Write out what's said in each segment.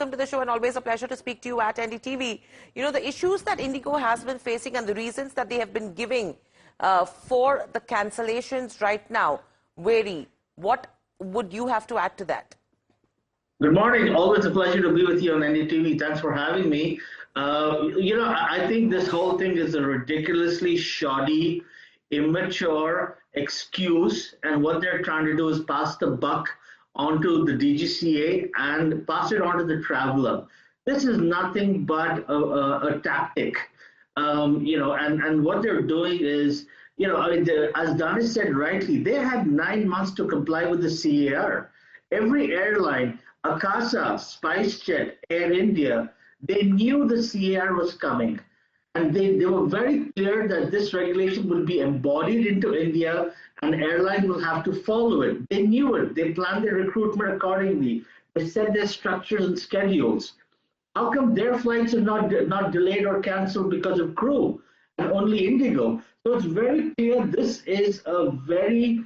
Welcome to the show, and always a pleasure to speak to you at NDTV. You know, the issues that IndiGo has been facing and the reasons that they have been giving for the cancellations right now vary. What would you have to add to that? Good morning. Always a pleasure to be with you on NDTV. Thanks for having me. I think this whole thing is a ridiculously shoddy, immature excuse, and what they're trying to do is pass the buck onto the DGCA and pass it on to the traveler. This is nothing but a tactic, and what they're doing is, as Danish said rightly, they had 9 months to comply with the CAR. Every airline, Akasa, SpiceJet, Air India, they knew the CAR was coming. And they were very clear that this regulation will be embodied into India and airlines will have to follow it. They knew it. They planned their recruitment accordingly. They set their structures and schedules. How come their flights are not delayed or canceled because of crew and only IndiGo? So it's very clear this is a very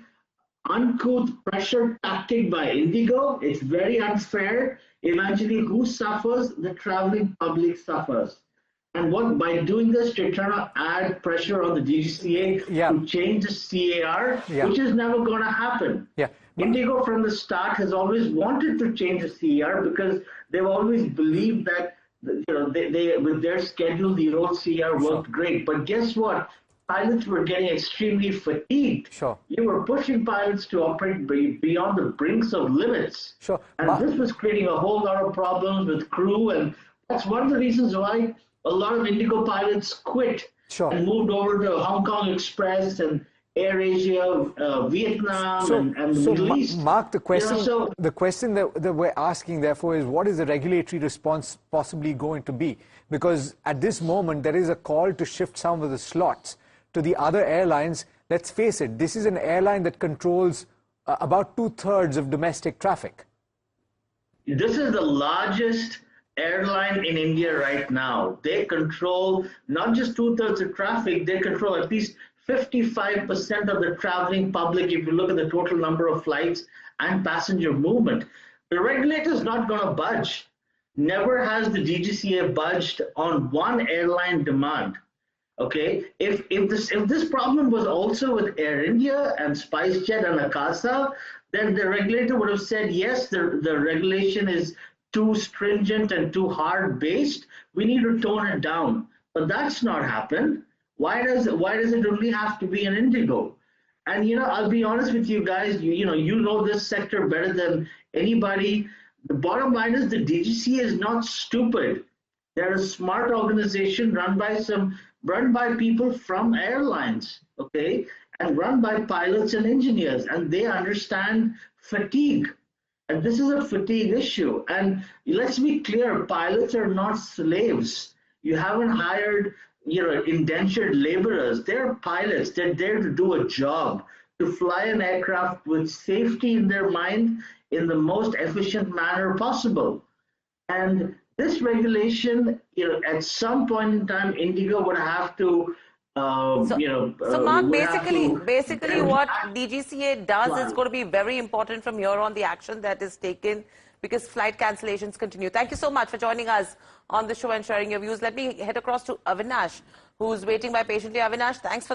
uncouth pressure tactic by IndiGo. It's very unfair. Imagine who suffers? The traveling public suffers. And by doing this, they're trying to add pressure on the DGCA to change the CAR, which is never going to happen. IndiGo from the start has always wanted to change the CAR because they've always believed that they with their schedule, the old CAR worked great. But guess what? Pilots were getting extremely fatigued. You were pushing pilots to operate beyond the brinks of limits. And this was creating a whole lot of problems with crew. And that's one of the reasons why a lot of IndiGo pilots quit and moved over to Hong Kong Express and Air Asia, Vietnam, and the Middle East. Mark, the question that we're asking, therefore, is what is the regulatory response possibly going to be? Because at this moment, there is a call to shift some of the slots to the other airlines. Let's face it, this is an airline that controls about 2/3 of domestic traffic. This is the largest airline in India right now. They control not just 2/3 of traffic, they control at least 55% of the traveling public if you look at the total number of flights and passenger movement. The regulator is not going to budge. Never has the DGCA budged on one airline demand. Okay, if this problem was also with Air India and SpiceJet and Akasa, then the regulator would have said, yes, the regulation is too stringent and too hard based. We need to tone it down. But that's not happened. Why does it only have to be an IndiGo? And I'll be honest with you guys, you know this sector better than anybody. The bottom line is the DGCA is not stupid. They're a smart organization run by people from airlines, okay, and run by pilots and engineers, and they understand fatigue. And this is a fatigue issue. And let's be clear, pilots are not slaves. You haven't hired, indentured laborers. They're pilots. They're there to do a job, to fly an aircraft with safety in their mind in the most efficient manner possible. And this regulation, at some point in time, IndiGo would have to So Mark, basically what DGCA does is going to be very important from here on, the action that is taken, because flight cancellations continue. Thank you so much for joining us on the show and sharing your views. Let me head across to Avinash, who's waiting by patiently. Avinash, thanks for